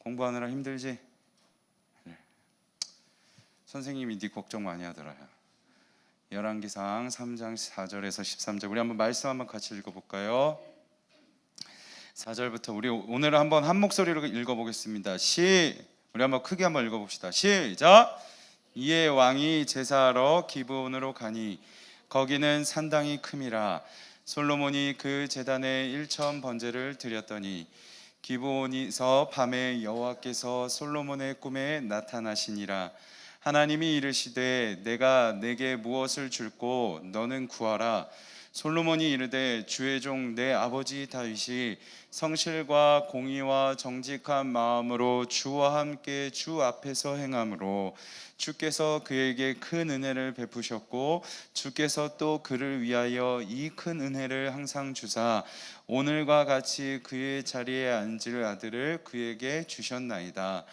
공부하느라 힘들지? 그래. 선생님이 네 걱정 많이 하더라. 열왕기상 3장 4절에서 13절 우리 한번 말씀 한번 같이 읽어볼까요? 4절부터 우리 오늘 한번 한 목소리로 읽어보겠습니다. 우리 한번 크게 한번 읽어봅시다. 시작! 이에 왕이 제사하러 기브온으로 가니 거기는 산당이 큼이라. 솔로몬이 그 제단에 1천 번제를 드렸더니 기브온에서 밤에 여호와께서 솔로몬의 꿈에 나타나시니라. 하나님이 이르시되 내가 내게 무엇을 줄꼬 너는 구하라. 솔로몬이 이르되 주의 종 내 아버지 다윗이 성실과 공의와 정직한 마음으로 주와 함께 주 앞에서 행함으로 주께서 그에게 큰 은혜를 베푸셨고 주께서 또 그를 위하여 이 큰 은혜를 항상 주사 오늘과 같이 그의 자리에 앉을 아들을 그에게 주셨나이다.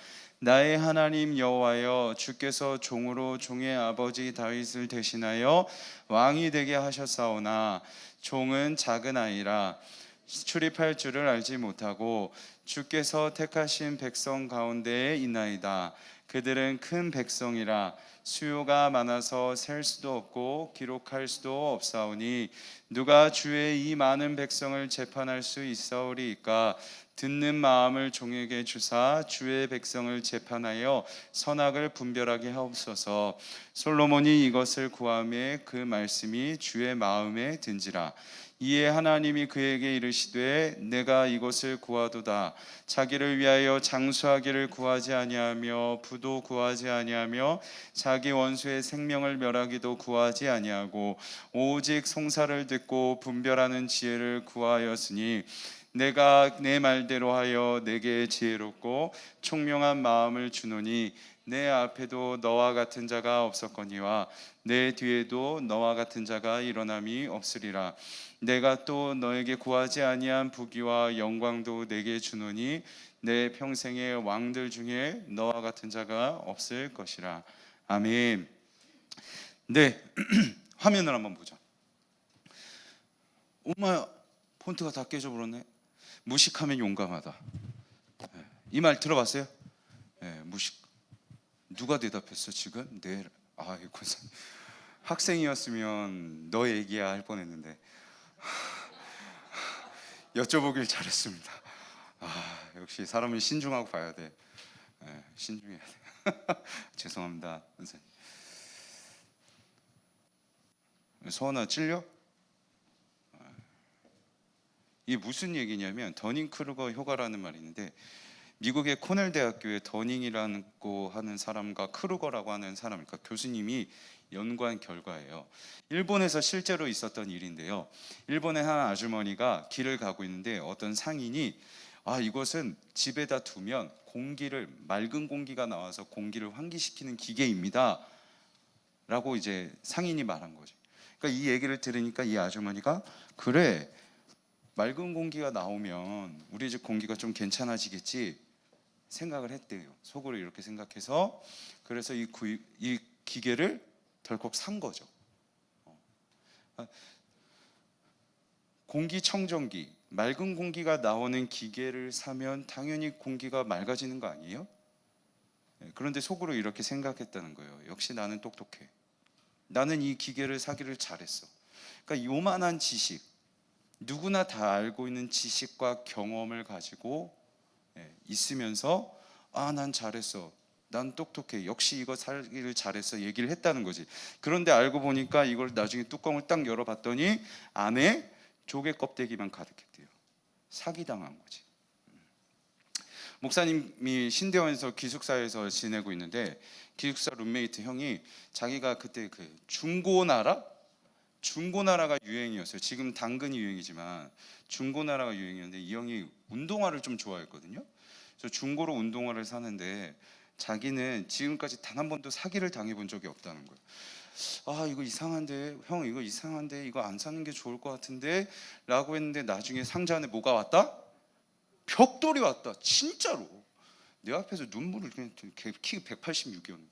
나의 하나님 여호와여, 주께서 종으로 종의 아버지 다윗을 대신하여 왕이 되게 하셨사오나 종은 작은 아이라 출입할 줄을 알지 못하고 주께서 택하신 백성 가운데에 있나이다. 그들은 큰 백성이라 수요가 많아서 셀 수도 없고 기록할 수도 없사오니 누가 주의 이 많은 백성을 재판할 수 있사오리이까. 듣는 마음을 종에게 주사 주의 백성을 재판하여 선악을 분별하게 하옵소서. 솔로몬이 이것을 구하매 그 말씀이 주의 마음에 든지라. 이에 하나님이 그에게 이르시되 내가 이것을 구하도다. 자기를 위하여 장수하기를 구하지 아니하며 부도 구하지 아니하며 자기 원수의 생명을 멸하기도 구하지 아니하고 오직 송사를 듣고 분별하는 지혜를 구하였으니 내가 내 말대로 하여 내게 지혜롭고 총명한 마음을 주노니 내 앞에도 너와 같은 자가 없었거니와 내 뒤에도 너와 같은 자가 일어남이 없으리라. 내가 또 너에게 구하지 아니한 부귀와 영광도 내게 주노니 내 평생의 왕들 중에 너와 같은 자가 없을 것이라. 아멘. 네, 화면을 한번 보자. 엄마, 폰트가 다 깨져버렸네. 무식하면 용감하다. 이 말 들어봤어요? 무식. 누가 대답했어 지금? 네. 이거 학생이었으면 너 얘기야 할 뻔했는데 여쭤보길 잘했습니다. 역시 사람은 신중하고 봐야 돼. 신중해야 돼. 죄송합니다, 선생님. 서원아 찔려? 이게 무슨 얘기냐면 더닝크루거 효과라는 말이 있는데 미국의 코넬 대학교에 더닝이라고 하는 사람과 크루거라고 하는 사람, 그러니까 교수님이 연구한 결과예요. 일본에서 실제로 있었던 일인데요. 일본의 한 아주머니가 길을 가고 있는데 어떤 상인이 이것은 집에다 두면 맑은 공기가 나와서 공기를 환기시키는 기계입니다 라고 이제 상인이 말한 거죠. 그러니까 이 얘기를 들으니까 이 아주머니가 그래, 맑은 공기가 나오면 우리 집 공기가 좀 괜찮아지겠지 생각을 했대요. 속으로 이렇게 생각해서 그래서 이 기계를 덜컥 산 거죠. 공기청정기, 맑은 공기가 나오는 기계를 사면 당연히 공기가 맑아지는 거 아니에요? 그런데 속으로 이렇게 생각했다는 거예요. 역시 나는 똑똑해. 나는 이 기계를 사기를 잘했어. 그러니까 요만한 지식, 누구나 다 알고 있는 지식과 경험을 가지고 있으면서 난 잘했어, 난 똑똑해, 역시 이거 사기를 잘했어 얘기를 했다는 거지. 그런데 알고 보니까 이걸 나중에 뚜껑을 딱 열어봤더니 안에 조개 껍데기만 가득했대요. 사기당한 거지. 목사님이 신대원에서 기숙사에서 지내고 있는데 기숙사 룸메이트 형이 자기가 그때 그 중고나라가 유행이었어요. 지금 당근이 유행이지만 중고나라가 유행이었는데 이 형이 운동화를 좀 좋아했거든요. 그래서 중고로 운동화를 사는데 자기는 지금까지 단 한 번도 사기를 당해본 적이 없다는 거예요. 이거 이상한데, 형 이거 이상한데, 이거 안 사는 게 좋을 것 같은데 라고 했는데 나중에 상자 안에 뭐가 왔다? 벽돌이 왔다. 진짜로 내 앞에서 눈물을 그냥, 키 186이었는데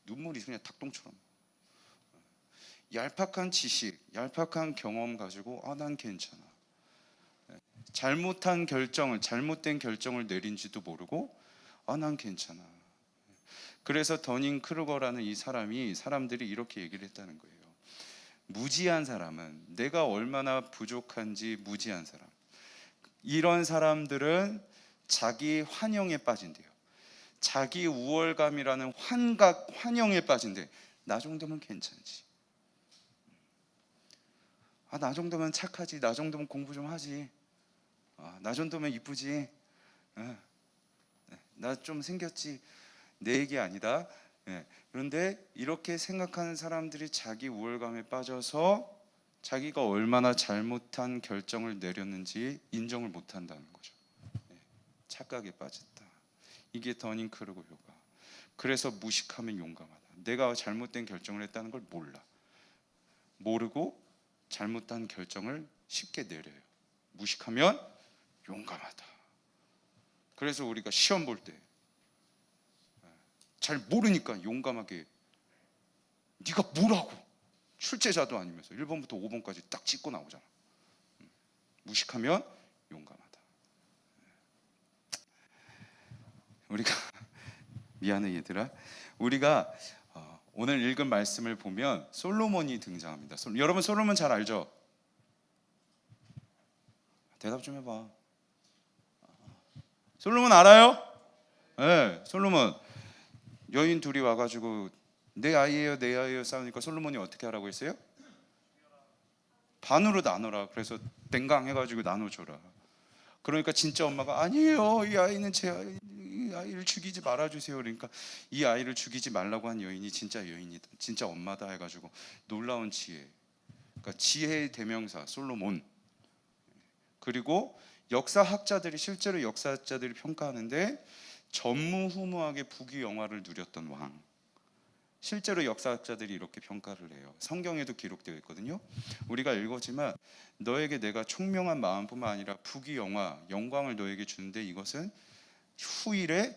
눈물이 그냥 닭똥처럼. 얄팍한 지식, 얄팍한 경험 가지고 난 괜찮아. 잘못된 결정을 내린지도 모르고 난 괜찮아. 그래서 더닝 크루거라는 이 사람들이 이렇게 얘기를 했다는 거예요. 무지한 사람은, 내가 얼마나 부족한지 무지한 사람, 이런 사람들은 자기 환영에 빠진대요. 자기 우월감이라는 환영에 빠진대. 나 정도면 괜찮지. 나 정도면 착하지. 나 정도면 공부 좀 하지. 나 정도면 이쁘지. 나 좀 생겼지. 내 얘기 아니다. 그런데 이렇게 생각하는 사람들이 자기 우월감에 빠져서 자기가 얼마나 잘못한 결정을 내렸는지 인정을 못한다는 거죠. 착각에 빠졌다. 이게 더닝 크루거 효과. 그래서 무식하면 용감하다. 내가 잘못된 결정을 했다는 걸 모르고 잘못한 결정을 쉽게 내려요. 무식하면 용감하다. 그래서 우리가 시험 볼 때 잘 모르니까 용감하게, 네가 뭐라고, 출제자도 아니면서 1번부터 5번까지 딱 찍고 나오잖아. 무식하면 용감하다. 우리가 미안해 얘들아. 우리가 오늘 읽은 말씀을 보면 솔로몬이 등장합니다. 여러분 솔로몬 잘 알죠? 대답 좀 해봐. 솔로몬 알아요? 네, 솔로몬. 여인 둘이 와가지고 내 아이예요 싸우니까 솔로몬이 어떻게 하라고 했어요? 반으로 나눠라. 그래서 뱅강 해가지고 나눠줘라. 그러니까 진짜 엄마가 아니에요, 이 아이는 이 아이를 죽이지 말아주세요. 그러니까 이 아이를 죽이지 말라고 한 여인이 진짜 여인이다, 진짜 엄마다 해가지고 놀라운 지혜. 그러니까 지혜의 대명사 솔로몬. 그리고 실제로 역사학자들이 평가하는데 전무후무하게 부귀영화를 누렸던 왕. 실제로 역사학자들이 이렇게 평가를 해요. 성경에도 기록되어 있거든요. 우리가 읽었지만 너에게 내가 총명한 마음뿐만 아니라 부귀영화, 영광을 너에게 주는데 이것은 후일에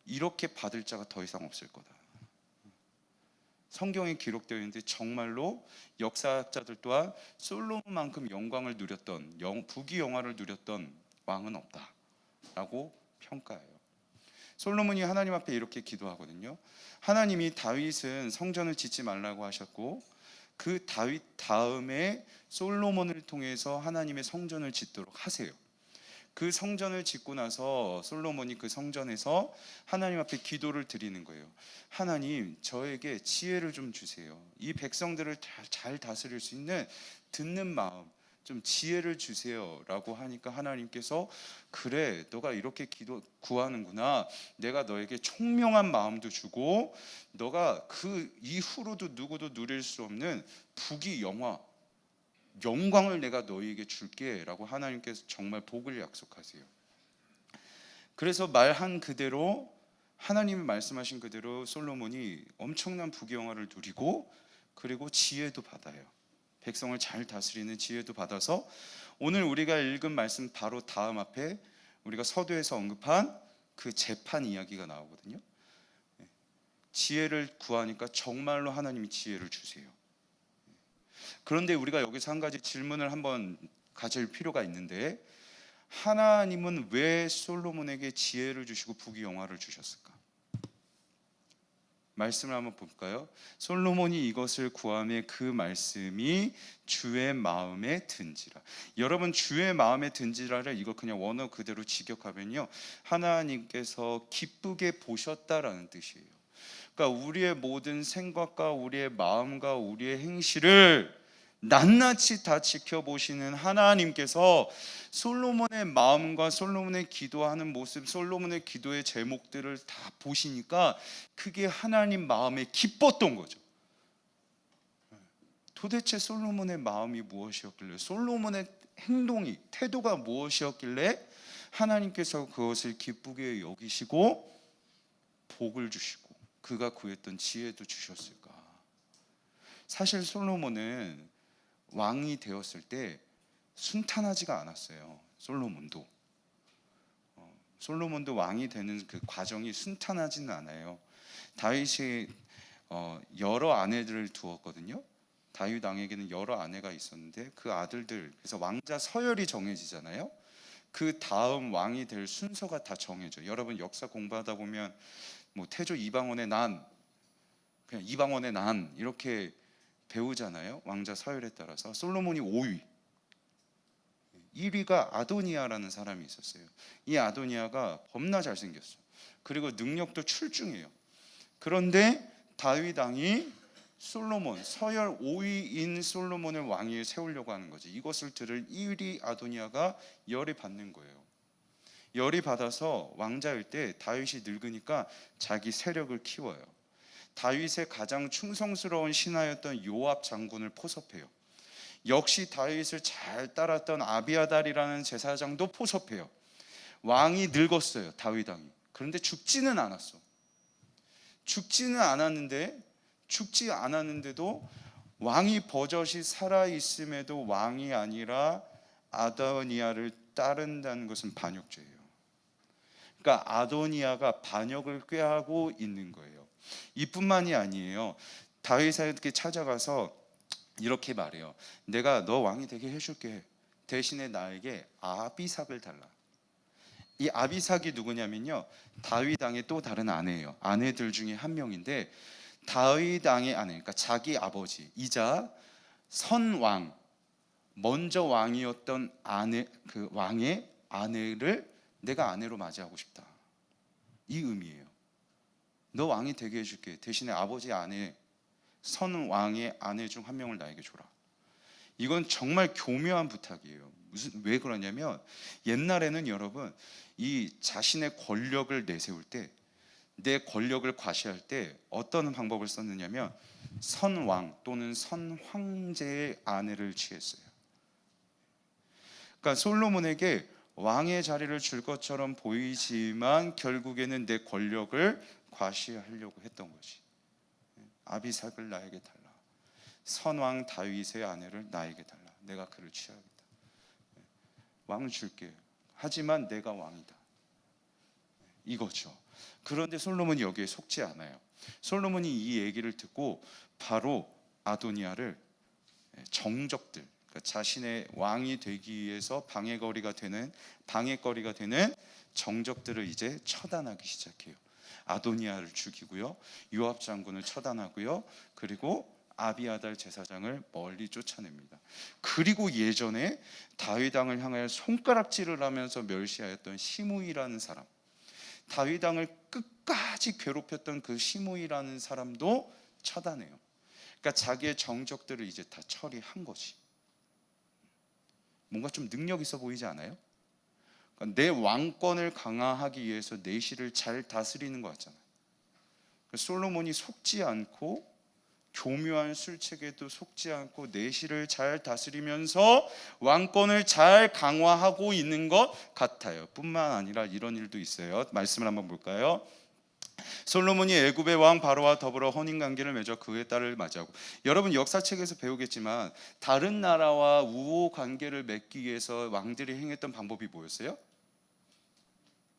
이렇게 받을 자가 더 이상 없을 거다. 성경에 기록되어 있는데 정말로 역사학자들 또한 솔로몬만큼 영광을 누렸던, 부귀영화를 누렸던 왕은 없다라고 평가해요. 솔로몬이 하나님 앞에 이렇게 기도하거든요. 하나님이 다윗은 성전을 짓지 말라고 하셨고 그 다윗 다음에 솔로몬을 통해서 하나님의 성전을 짓도록 하세요. 그 성전을 짓고 나서 솔로몬이 그 성전에서 하나님 앞에 기도를 드리는 거예요. 하나님, 저에게 지혜를 좀 주세요. 이 백성들을 잘 다스릴 수 있는 듣는 마음, 좀 지혜를 주세요 라고 하니까 하나님께서 그래, 너가 이렇게 구하는구나. 내가 너에게 총명한 마음도 주고 너가 그 이후로도 누구도 누릴 수 없는 영광을 내가 너희에게 줄게 라고 하나님께서 정말 복을 약속하세요. 그래서 말한 그대로, 하나님이 말씀하신 그대로 솔로몬이 엄청난 부귀영화를 누리고 그리고 지혜도 받아요. 백성을 잘 다스리는 지혜도 받아서 오늘 우리가 읽은 말씀 바로 다음 앞에 우리가 서두에서 언급한 그 재판 이야기가 나오거든요. 지혜를 구하니까 정말로 하나님이 지혜를 주세요. 그런데 우리가 여기서 한 가지 질문을 한번 가질 필요가 있는데, 하나님은 왜 솔로몬에게 지혜를 주시고 부귀영화를 주셨을까? 말씀을 한번 볼까요? 솔로몬이 이것을 구하며 그 말씀이 주의 마음에 든지라. 여러분, 주의 마음에 든지라를 이거 그냥 원어 그대로 직역하면요, 하나님께서 기쁘게 보셨다라는 뜻이에요. 그러니까 우리의 모든 생각과 우리의 마음과 우리의 행실을 낱낱이 다 지켜보시는 하나님께서 솔로몬의 마음과 솔로몬의 기도하는 모습, 솔로몬의 기도의 제목들을 다 보시니까 그게 하나님 마음에 기뻤던 거죠. 도대체 솔로몬의 마음이 무엇이었길래, 솔로몬의 태도가 무엇이었길래 하나님께서 그것을 기쁘게 여기시고 복을 주시고 그가 구했던 지혜도 주셨을까? 사실 솔로몬은 왕이 되었을 때 순탄하지가 않았어요. 솔로몬도 왕이 되는 그 과정이 순탄하지는 않아요. 다윗이 여러 아내들을 두었거든요. 다윗 왕에게는 여러 아내가 있었는데 그 아들들, 그래서 왕자 서열이 정해지잖아요. 그 다음 왕이 될 순서가 다 정해져. 여러분 역사 공부하다 보면 뭐 태조 이방원의 난, 그냥 이방원의 난 이렇게 배우잖아요. 왕자 서열에 따라서. 솔로몬이 5위, 1위가 아도니아라는 사람이 있었어요. 이 아도니아가 겁나 잘생겼어. 그리고 능력도 출중해요. 그런데 다윗 왕이 솔로몬, 서열 5위인 솔로몬을 왕위에 세우려고 하는 거지. 이것을 들을 1위 아도니아가 열이 받는 거예요. 열이 받아서 왕자일 때 다윗이 늙으니까 자기 세력을 키워요. 다윗의 가장 충성스러운 신하였던 요압 장군을 포섭해요. 역시 다윗을 잘 따랐던 아비아달이라는 제사장도 포섭해요. 왕이 늙었어요, 다윗 왕이. 그런데 죽지는 않았어. 죽지 않았는데도 왕이 버젓이 살아 있음에도 왕이 아니라 아도니아를 따른다는 것은 반역죄예요. 그러니까 아도니아가 반역을 꾀하고 있는 거예요. 이뿐만이 아니에요. 다윗에게 찾아가서 이렇게 말해요. 내가 너 왕이 되게 해줄게. 대신에 나에게 아비삭을 달라. 이 아비삭이 누구냐면요, 다윗 왕의 또 다른 아내예요. 아내들 중에 한 명인데 다윗 왕의 아내, 그러니까 자기 아버지이자 선왕, 먼저 왕이었던 아내, 그 왕의 아내를 내가 아내로 맞이하고 싶다, 이 의미예요. 너 왕이 되게 해줄게. 대신에 아버지 아내, 선왕의 아내 중 한 명을 나에게 줘라. 이건 정말 교묘한 부탁이에요. 왜 그러냐면 옛날에는 여러분, 이 자신의 권력을 내세울 때, 내 권력을 과시할 때 어떤 방법을 썼느냐면 선왕 또는 선황제의 아내를 취했어요. 그러니까 솔로몬에게 왕의 자리를 줄 것처럼 보이지만 결국에는 내 권력을 과시하려고 했던 것이, 아비삭을 나에게 달라. 선왕 다윗의 아내를 나에게 달라. 내가 그를 취하겠다. 왕을 줄게. 하지만 내가 왕이다. 이거죠. 그런데 솔로몬이 여기에 속지 않아요. 솔로몬이 이 얘기를 듣고 바로 아도니아를 정적들, 그러니까 자신의 왕이 되기 위해서 방해거리가 되는 정적들을 이제 처단하기 시작해요. 아도니아를 죽이고요, 요압 장군을 처단하고요, 그리고 아비아달 제사장을 멀리 쫓아냅니다. 그리고 예전에 다윗 왕을 향하여 손가락질을 하면서 멸시하였던 시므이라는 사람, 다윗 왕을 끝까지 괴롭혔던 그 시므이라는 사람도 처단해요. 그러니까 자기의 정적들을 이제 다 처리한 거지. 뭔가 좀 능력 있어 보이지 않아요? 그러니까 내 왕권을 강화하기 위해서 내실을 잘 다스리는 것 같잖아요. 솔로몬이 속지 않고, 교묘한 술책에도 속지 않고 내실을 잘 다스리면서 왕권을 잘 강화하고 있는 것 같아요. 뿐만 아니라 이런 일도 있어요. 말씀을 한번 볼까요? 솔로몬이 애굽의 왕 바로와 더불어 혼인관계를 맺어 그의 딸을 맞이하고, 여러분 역사책에서 배우겠지만 다른 나라와 우호 관계를 맺기 위해서 왕들이 행했던 방법이 뭐였어요?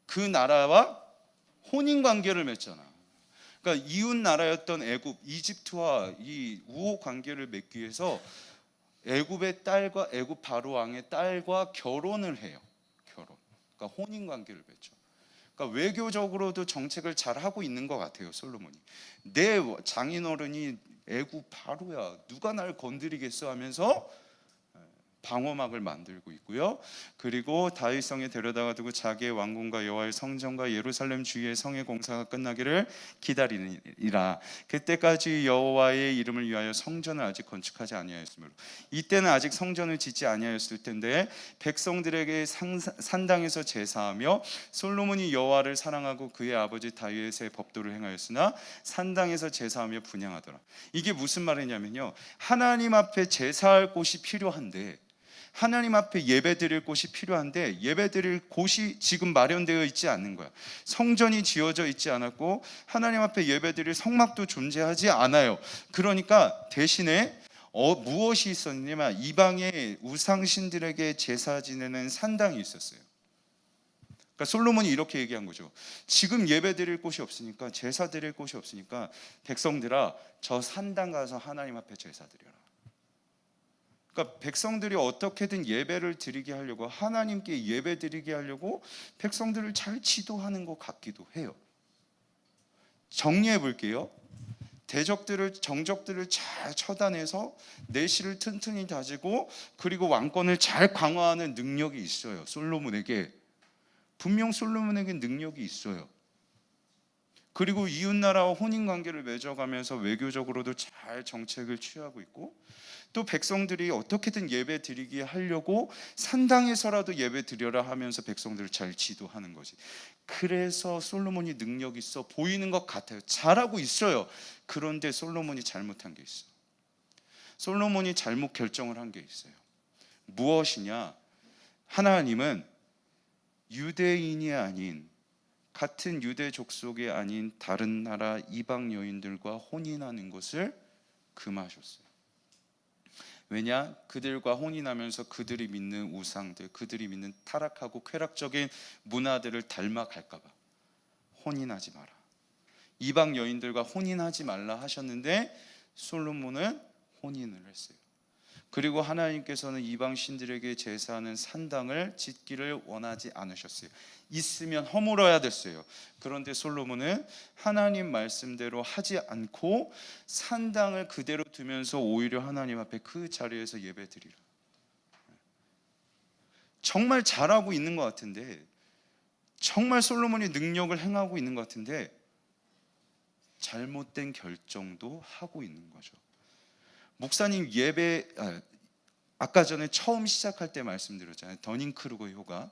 그 나라와 혼인관계를 맺잖아. 그러니까 이웃 나라였던 애굽, 이집트와 이 우호 관계를 맺기 위해서 애굽의 딸과 애굽 바로 왕의 딸과 결혼을 해요. 그러니까 혼인 관계를 맺죠. 그러니까 외교적으로도 정책을 잘 하고 있는 것 같아요, 솔로몬이. 내 장인어른이 애굽 바로야, 누가 날 건드리겠어 하면서 방어막을 만들고 있고요. 그리고 다윗성에 데려다가 두고 자기의 왕궁과 여호와의 성전과 예루살렘 주위의 성의 공사가 끝나기를 기다리니라. 그때까지 여호와의 이름을 위하여 성전을 아직 건축하지 아니하였으므로, 이때는 아직 성전을 짓지 아니하였을 텐데 백성들에게 산당에서 제사하며 솔로몬이 여호와를 사랑하고 그의 아버지 다윗의 법도를 행하였으나 산당에서 제사하며 분향하더라. 이게 무슨 말이냐면요, 하나님 앞에 제사할 곳이 필요한데, 하나님 앞에 예배드릴 곳이 필요한데 예배드릴 곳이 지금 마련되어 있지 않는 거야. 성전이 지어져 있지 않았고 하나님 앞에 예배드릴 성막도 존재하지 않아요. 그러니까 대신에 무엇이 있었냐면 이방의 우상신들에게 제사 지내는 산당이 있었어요. 그러니까 솔로몬이 이렇게 얘기한 거죠. 지금 예배드릴 곳이 없으니까, 제사 드릴 곳이 없으니까 백성들아, 저 산당 가서 하나님 앞에 제사 드려라. 그러니까 백성들이 어떻게든 예배를 드리게 하려고, 하나님께 예배 드리게 하려고 백성들을 잘 지도하는 것 같기도 해요. 정리해 볼게요. 정적들을 잘 처단해서 내실을 튼튼히 다지고, 그리고 왕권을 잘 강화하는 능력이 있어요. 솔로몬에게 분명 솔로몬에게 능력이 있어요. 그리고 이웃나라와 혼인관계를 맺어가면서 외교적으로도 잘 정책을 취하고 있고, 또 백성들이 어떻게든 예배 드리게 하려고 산당에서라도 예배 드려라 하면서 백성들을 잘 지도하는 거지. 그래서 솔로몬이 능력 있어 보이는 것 같아요. 잘하고 있어요. 그런데 솔로몬이 잘못한 게 있어. 솔로몬이 잘못 결정을 한 게 있어요. 무엇이냐? 하나님은 유대인이 아닌, 같은 유대 족속이 아닌 다른 나라 이방 여인들과 혼인하는 것을 금하셨어요. 왜냐? 그들과 혼인하면서 그들이 믿는 우상들, 그들이 믿는 타락하고 쾌락적인 문화들을 닮아갈까 봐 혼인하지 마라. 이방 여인들과 혼인하지 말라 하셨는데 솔로몬은 혼인을 했어요. 그리고 하나님께서는 이방 신들에게 제사하는 산당을 짓기를 원하지 않으셨어요. 있으면 허물어야 됐어요. 그런데 솔로몬은 하나님 말씀대로 하지 않고 산당을 그대로 두면서 오히려 하나님 앞에 그 자리에서 예배드리라. 정말 잘하고 있는 것 같은데, 정말 솔로몬이 능력을 행하고 있는 것 같은데 잘못된 결정도 하고 있는 거죠. 목사님 아까 전에 처음 시작할 때 말씀드렸잖아요. 더닝크루거 효과.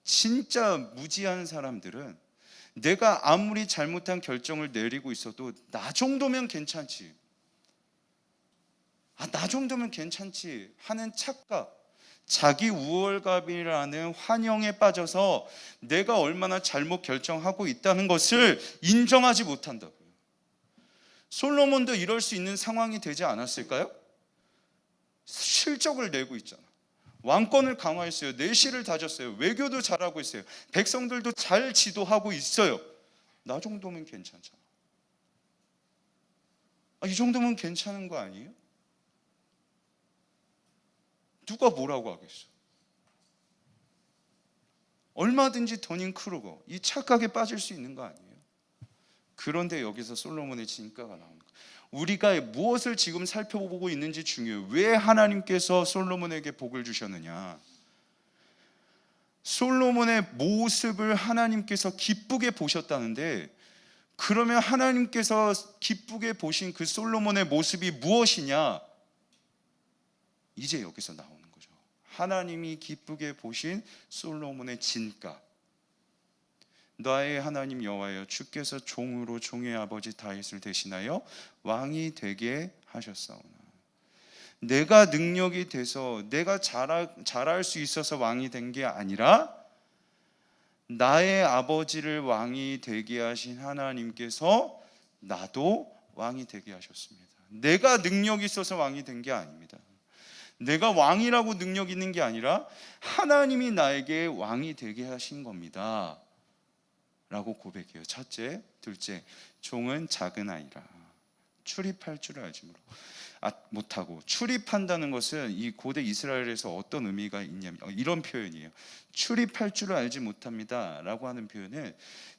진짜 무지한 사람들은 내가 아무리 잘못한 결정을 내리고 있어도 나 정도면 괜찮지, 나 정도면 괜찮지 하는 착각, 자기 우월감이라는 환영에 빠져서 내가 얼마나 잘못 결정하고 있다는 것을 인정하지 못한다고요. 솔로몬도 이럴 수 있는 상황이 되지 않았을까요? 실적을 내고 있잖아. 왕권을 강화했어요. 내실을 다졌어요. 외교도 잘하고 있어요. 백성들도 잘 지도하고 있어요. 나 정도면 괜찮잖아. 이 정도면 괜찮은 거 아니에요? 누가 뭐라고 하겠어? 얼마든지 더닝크루거 이 착각에 빠질 수 있는 거 아니에요? 그런데 여기서 솔로몬의 진가가 나오는 거예요. 우리가 무엇을 지금 살펴보고 있는지 중요해요. 왜 하나님께서 솔로몬에게 복을 주셨느냐? 솔로몬의 모습을 하나님께서 기쁘게 보셨다는데, 그러면 하나님께서 기쁘게 보신 그 솔로몬의 모습이 무엇이냐? 이제 여기서 나오는 거죠. 하나님이 기쁘게 보신 솔로몬의 진가. 나의 하나님 여호와여, 주께서 종으로 종의 아버지 다윗을 대신하여 왕이 되게 하셨사오나. 내가 능력이 돼서 내가 잘할 수 있어서 왕이 된 게 아니라 나의 아버지를 왕이 되게 하신 하나님께서 나도 왕이 되게 하셨습니다. 내가 능력이 있어서 왕이 된 게 아닙니다. 내가 왕이라고 능력 있는 게 아니라 하나님이 나에게 왕이 되게 하신 겁니다 라고 고백해요. 첫째, 둘째, 종은 작은 아이라 출입할 줄 알지 못하고. 출입한다는 것은 이 고대 이스라엘에서 어떤 의미가 있냐면 이런 표현이에요. 출입할 줄 알지 못합니다 라고 하는 표현은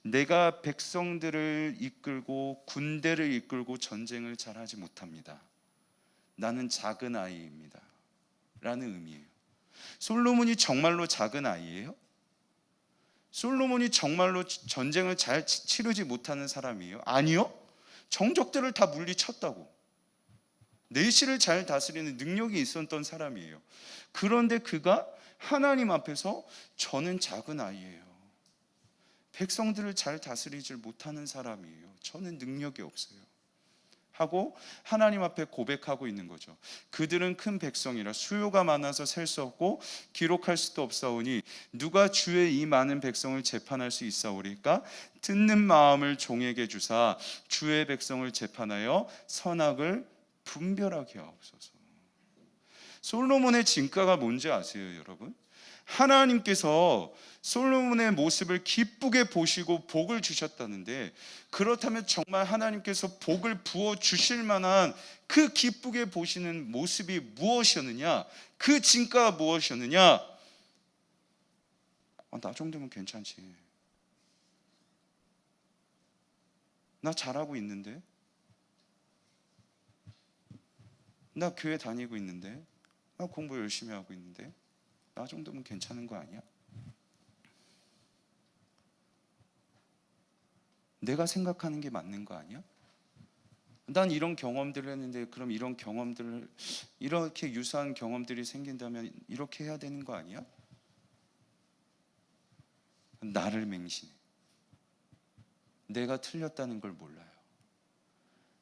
내가 백성들을 이끌고 군대를 이끌고 전쟁을 잘하지 못합니다, 나는 작은 아이입니다 라는 의미예요. 솔로몬이 정말로 작은 아이예요? 솔로몬이 정말로 전쟁을 잘 치르지 못하는 사람이에요? 아니요. 정적들을 다 물리쳤다고, 내실을 잘 다스리는 능력이 있었던 사람이에요. 그런데 그가 하나님 앞에서 저는 작은 아이예요, 백성들을 잘 다스리지 못하는 사람이에요, 저는 능력이 없어요 하고 하나님 앞에 고백하고 있는 거죠. 그들은 큰 백성이라 수요가 많아서 셀 수 없고 기록할 수도 없사오니 누가 주의 이 많은 백성을 재판할 수 있사오리까? 듣는 마음을 종에게 주사 주의 백성을 재판하여 선악을 분별하게 하옵소서. 솔로몬의 진가가 뭔지 아세요, 여러분? 하나님께서 솔로몬의 모습을 기쁘게 보시고 복을 주셨다는데, 그렇다면 정말 하나님께서 복을 부어 주실 만한 그 기쁘게 보시는 모습이 무엇이었느냐, 그 진가가 무엇이었느냐? 나 정도면 괜찮지, 나 잘하고 있는데, 나 교회 다니고 있는데, 나 공부 열심히 하고 있는데, 나 정도면 괜찮은 거 아니야? 내가 생각하는 게 맞는 거 아니야? 난 이런 경험들을 했는데, 그럼 이런 경험들을, 이렇게 유사한 경험들이 생긴다면 이렇게 해야 되는 거 아니야? 나를 맹신해. 내가 틀렸다는 걸 몰라요.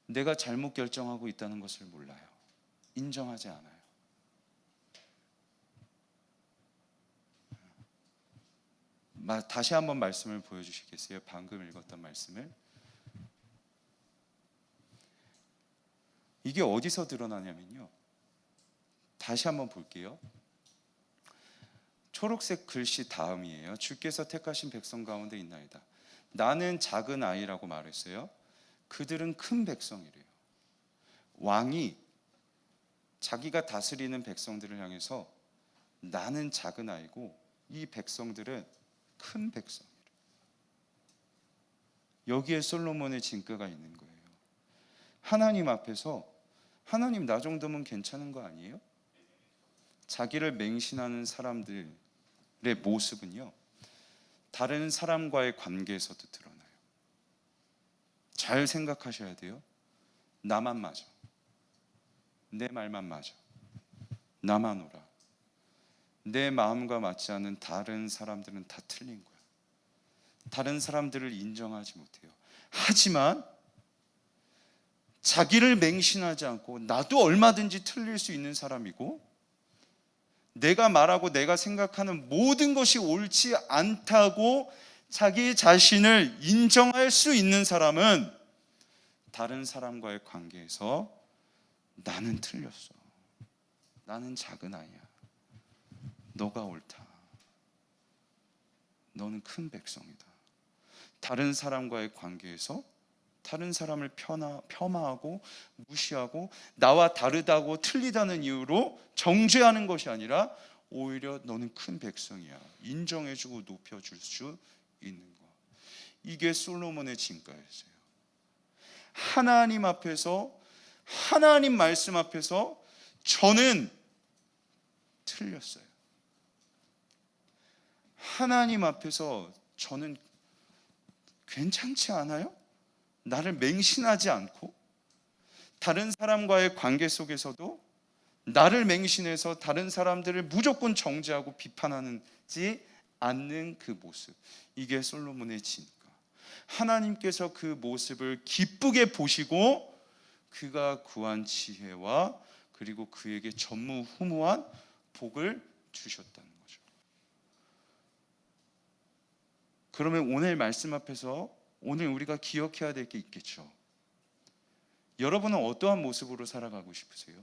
내가 잘못 결정하고 있다는 것을 몰라요. 인정하지 않아요. 다시 한번 말씀을 보여주시겠어요? 방금 읽었던 말씀을. 이게 어디서 드러나냐면요, 다시 한번 볼게요. 초록색 글씨 다음이에요. 주께서 택하신 백성 가운데 있나이다. 나는 작은 아이라고 말했어요. 그들은 큰 백성이래요. 왕이 자기가 다스리는 백성들을 향해서 나는 작은 아이고 이 백성들은 큰 백성이래요. 여기에 솔로몬의 진가가 있는 거예요. 하나님 앞에서, 하나님 나 정도면 괜찮은 거 아니에요? 자기를 맹신하는 사람들의 모습은요, 다른 사람과의 관계에서도 드러나요. 잘 생각하셔야 돼요. 나만 맞아, 내 말만 맞아, 나만 옳아. 내 마음과 맞지 않는 다른 사람들은 다 틀린 거야. 다른 사람들을 인정하지 못해요. 하지만 자기를 맹신하지 않고, 나도 얼마든지 틀릴 수 있는 사람이고, 내가 말하고 내가 생각하는 모든 것이 옳지 않다고 자기 자신을 인정할 수 있는 사람은 다른 사람과의 관계에서 나는 틀렸어, 나는 작은 아이야, 너가 옳다, 너는 큰 백성이다. 다른 사람과의 관계에서 다른 사람을 폄하하고 무시하고 나와 다르다고 틀리다는 이유로 정죄하는 것이 아니라 오히려 너는 큰 백성이야, 인정해주고 높여줄 수 있는 것. 이게 솔로몬의 진가였어요. 하나님 앞에서, 하나님 말씀 앞에서 저는 틀렸어요. 하나님 앞에서 저는 괜찮지 않아요? 나를 맹신하지 않고 다른 사람과의 관계 속에서도 나를 맹신해서 다른 사람들을 무조건 정죄하고 비판하지 않는 그 모습, 이게 솔로몬의 진가. 하나님께서 그 모습을 기쁘게 보시고 그가 구한 지혜와 그리고 그에게 전무후무한 복을 주셨다는 거죠. 그러면 오늘 말씀 앞에서 오늘 우리가 기억해야 될 게 있겠죠. 여러분은 어떠한 모습으로 살아가고 싶으세요?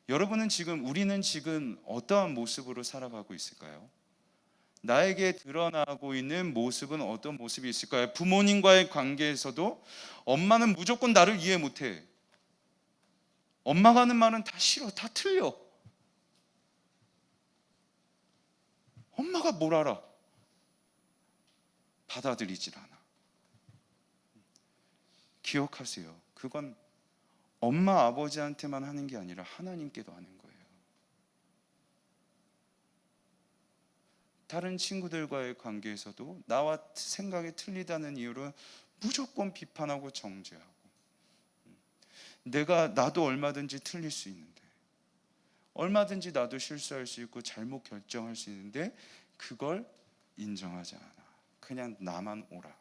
우리는 지금 어떠한 모습으로 살아가고 있을까요? 나에게 드러나고 있는 모습은 어떤 모습이 있을까요? 부모님과의 관계에서도 엄마는 무조건 나를 이해 못해. 엄마가 하는 말은 다 싫어, 다 틀려. 엄마가 뭘 알아? 받아들이질 않아. 기억하세요. 그건 엄마 아버지한테만 하는 게 아니라 하나님께도 하는 거예요. 다른 친구들과의 관계에서도 나와 생각이 틀리다는 이유로 무조건 비판하고 정죄하고, 나도 얼마든지 틀릴 수 있는데, 얼마든지 나도 실수할 수 있고 잘못 결정할 수 있는데 그걸 인정하지 않아. 그냥 나만 옳아.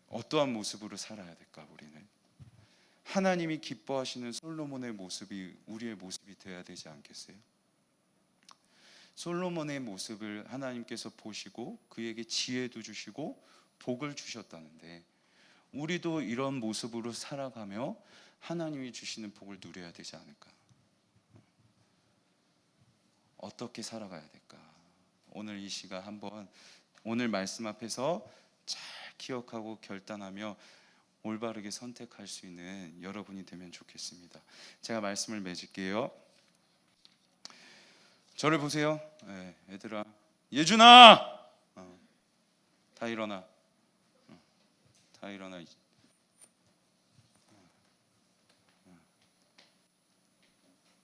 어떠한 모습으로 살아야 될까? 우리는 하나님이 기뻐하시는 솔로몬의 모습이 우리의 모습이 되어야 되지 않겠어요? 솔로몬의 모습을 하나님께서 보시고 그에게 지혜도 주시고 복을 주셨다는데, 우리도 이런 모습으로 살아가며 하나님이 주시는 복을 누려야 되지 않을까? 어떻게 살아가야 될까? 오늘 이 시간 한번 오늘 말씀 앞에서 잘 기억하고 결단하며 올바르게 선택할 수 있는 여러분이 되면 좋겠습니다. 제가 말씀을 맺을게요. 저를 보세요. 네, 얘들아, 예준아, 다 일어나, 다 일어나,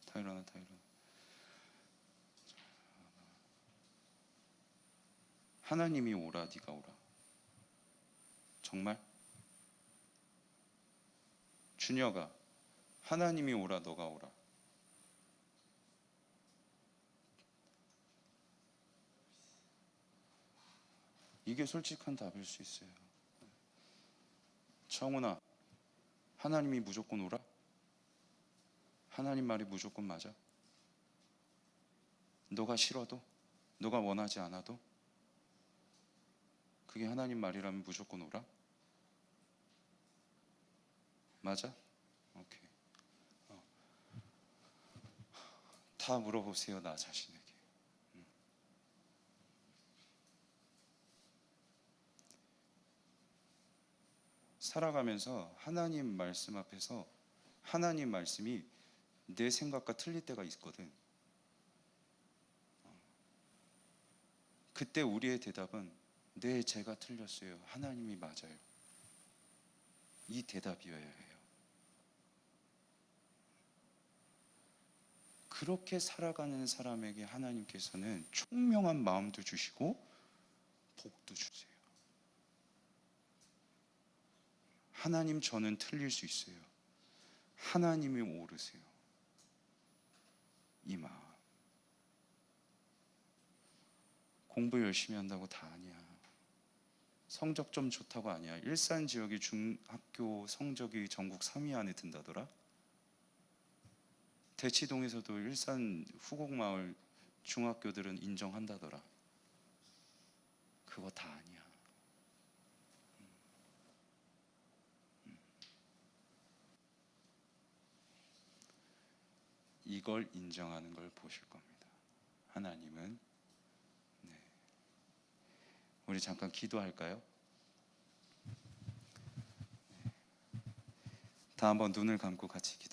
다 일어나, 다 일어나. 하나님이 오라, 네가 오라. 정말? 준혁아, 하나님이 오라, 너가 오라. 이게 솔직한 답일 수 있어요. 청훈아, 하나님이 무조건 오라? 하나님 말이 무조건 맞아? 너가 싫어도? 너가 원하지 않아도? 그게 하나님 말이라면 무조건 오라? 맞아? 오케이. 다 물어보세요, 나 자신에게. 살아가면서 하나님 말씀 앞에서 하나님 말씀이 내 생각과 틀릴 때가 있거든. 그때 우리의 대답은 네, 제가 틀렸어요. 하나님이 맞아요. 이 대답이어야 해요. 그렇게 살아가는 사람에게 하나님께서는 총명한 마음도 주시고 복도 주세요. 하나님, 저는 틀릴 수 있어요. 하나님이 오르세요. 이 마음. 공부 열심히 한다고 다 아니야. 성적 좀 좋다고 아니야. 일산 지역이 중학교 성적이 전국 3위 안에 든다더라. 대치동에서도 일산 후곡마을 중학교들은 인정한다더라. 그거 다 아니야. 이걸 인정하는 걸 보실 겁니다. 하나님은. 네. 우리 잠깐 기도할까요? 다 한번 눈을 감고 같이 기도.